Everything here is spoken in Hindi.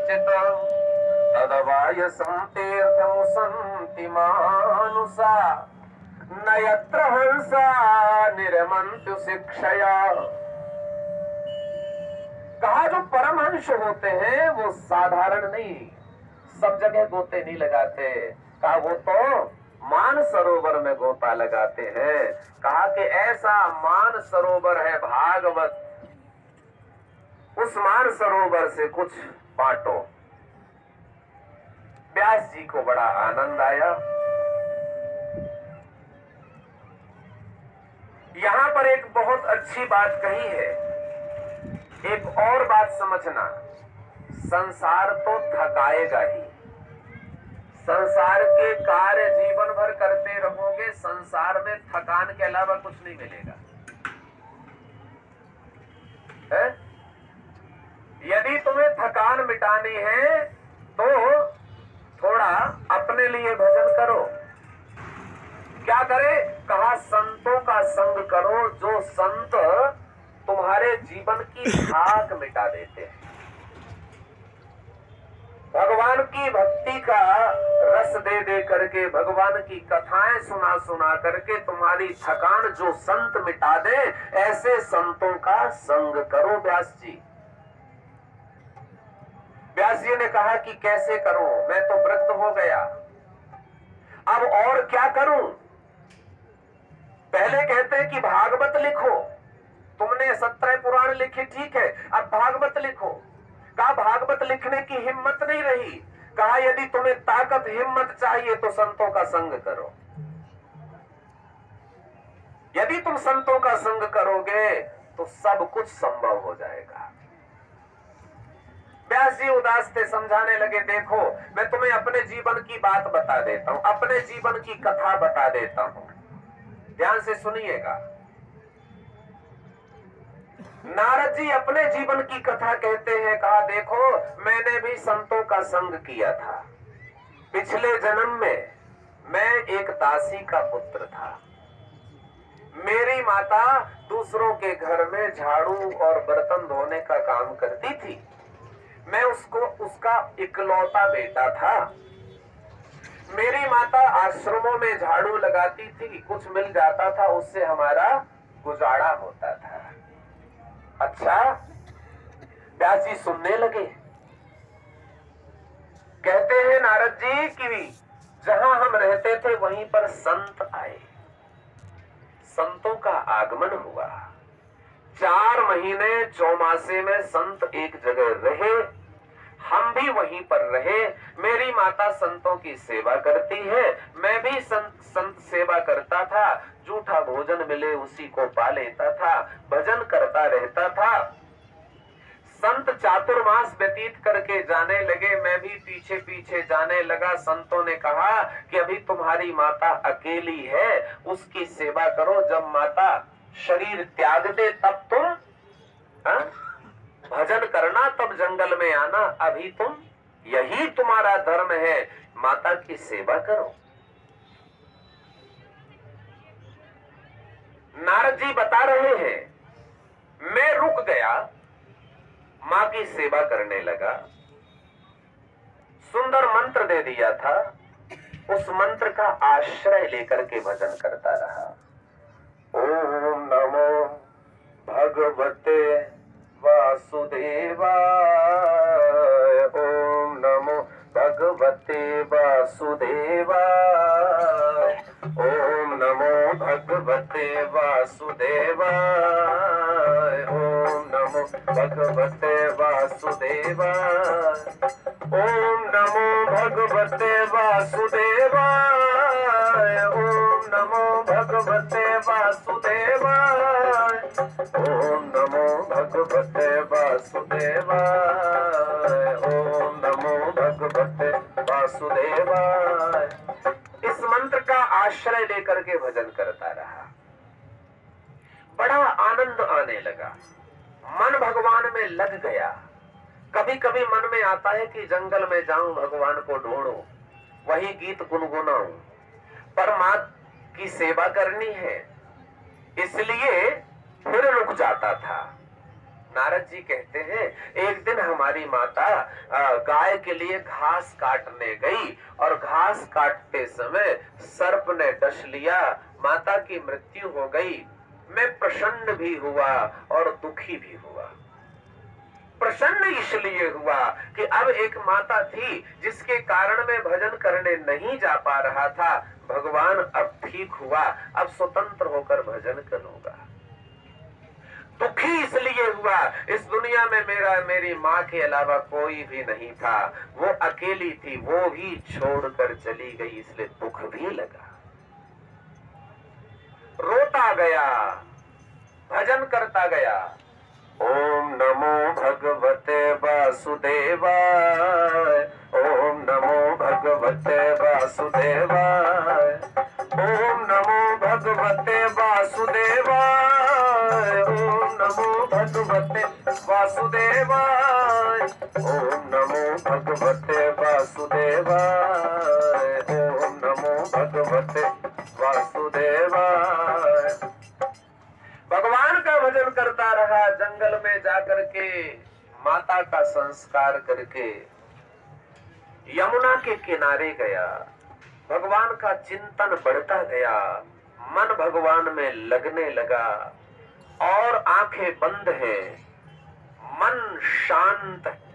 कथंचित तदवायसं तीर्थं सन्ति मानुषा न यत्र हंसा निरमन्तु शिक्षया। कहा जो परमहंस होते हैं वो साधारण नहीं, सब जगह गोते नहीं लगाते। कहा वो तो मान सरोवर में गोता लगाते हैं। कहा कि ऐसा मान सरोवर है भागवत, उस मान सरोवर से कुछ बांटो। व्यास जी को बड़ा आनंद आया। यहां पर एक बहुत अच्छी बात कही है। एक और बात समझना, संसार तो थकाएगा ही। संसार के कार्य जीवन भर करते रहोगे, संसार में थकान के अलावा कुछ नहीं मिलेगा है? यदि तुम्हें थकान मिटानी है तो थोड़ा अपने लिए भजन करो। क्या करे? कहा संतों का संग करो, जो संत तुम्हारे जीवन की थाक मिटा देते हैं। भगवान की भक्ति का रस दे दे करके, भगवान की कथाएं सुना सुना करके तुम्हारी थकान जो संत मिटा दे, ऐसे संतों का संग करो। व्यास जी ने कहा कि कैसे करूं, मैं तो वृद्ध हो गया, अब और क्या करूं? पहले कहते हैं कि भागवत लिखो, तुमने 17 पुराण लिखे, ठीक है, अब भागवत लिखो। कहा भागवत लिखने की हिम्मत नहीं रही। कहा यदि तुम्हें ताकत हिम्मत चाहिए तो संतों का संग करो। यदि तुम संतों का संग करोगे तो सब कुछ संभव हो जाएगा। व्यास जी उदास थे, समझाने लगे, देखो मैं तुम्हें अपने जीवन की बात बता देता हूं, अपने जीवन की कथा बता देता हूं, ध्यान से सुनिएगा। नारद जी अपने जीवन की कथा कहते हैं। कहा देखो मैंने भी संतों का संग किया था। पिछले जन्म में मैं एक दासी का पुत्र था। मेरी माता दूसरों के घर में झाड़ू और बर्तन धोने का काम करती थी। मैं उसका इकलौता बेटा था। मेरी माता आश्रमों में झाड़ू लगाती थी, कुछ मिल जाता था, उससे हमारा गुजारा होता था। अच्छा, व्यास जी सुनने लगे। कहते हैं नारद जी कि जहां हम रहते थे वहीं पर संत आए, संतों का आगमन हुआ। 4 महीने चौमासे में संत एक जगह रहे, हम भी वहीं पर रहे। मेरी माता संतों की सेवा करती है, मैं भी संत सेवा करता था। जूठा भोजन मिले उसी को पा लेता था, भजन करता रहता था। संत चातुर्मास व्यतीत करके जाने लगे, मैं भी पीछे पीछे जाने लगा। संतों ने कहा कि अभी तुम्हारी माता अकेली है, उसकी सेवा करो, जब माता शरीर त्याग दे तब तुम भजन करना, तब जंगल में आना, अभी तुम, यही तुम्हारा धर्म है, माता की सेवा करो। नारद जी बता रहे हैं, मैं रुक गया, मां की सेवा करने लगा। सुंदर मंत्र दे दिया था, उस मंत्र का आश्रय लेकर के भजन करता रहा। ओम नमो भगवते वासुदेवाय, ओम नमो भगवते वासुदेवाय, ओम नमो भगवते वासुदेवाय, ओम नमो भगवते वासुदेवाय, ओम नमो भगवते वासुदेवाय, ओम नमो भगवते वासुदेवाय, ओम नमो भगवते वासुदेवाय, ओम नमो भगवते वासुदेवाय। इस मंत्र का आश्रय लेकर के भजन करता रहा। बड़ा आनंद आने लगा, मन भगवान में लग गया। कभी कभी मन में आता है कि जंगल में जाऊं, भगवान को ढूंढूं, वही गीत गुनगुनाऊं, पर मां की सेवा करनी है, इसलिए फिर रुक जाता था। नारद जी कहते हैं एक दिन हमारी माता गाय के लिए घास काटने गई और घास काटते समय सर्प ने डस लिया, माता की मृत्यु हो गई। मैं प्रसन्न भी हुआ और दुखी भी हुआ। प्रसन्न इसलिए हुआ कि अब एक माता थी जिसके कारण मैं भजन करने नहीं जा पा रहा था, भगवान अब ठीक हुआ, अब स्वतंत्र होकर भजन करूंगा। दुखी इसलिए हुआ, इस दुनिया में मेरी माँ के अलावा कोई भी नहीं था, वो अकेली थी, वो भी छोड़कर चली गई, इसलिए दुख भी लगा। रोता गया, भजन करता गया। ओम नमो भगवते वासुदेवाय, ओम नमो भगवते वासुदेवाय, ओम नमो भगवते वासुदेवाय, ओम नमो भगवते वासुदेवाय, ओम नमो भगवते वासुदेवाय, ओम नमो भगवते वासुदेवाय। भगवान का भजन करता रहा, जंगल में जाकर के माता का संस्कार करके यमुना के किनारे गया। भगवान का चिंतन बढ़ता गया, मन भगवान में लगने लगा और आंखें बंद हैं, मन शांत है।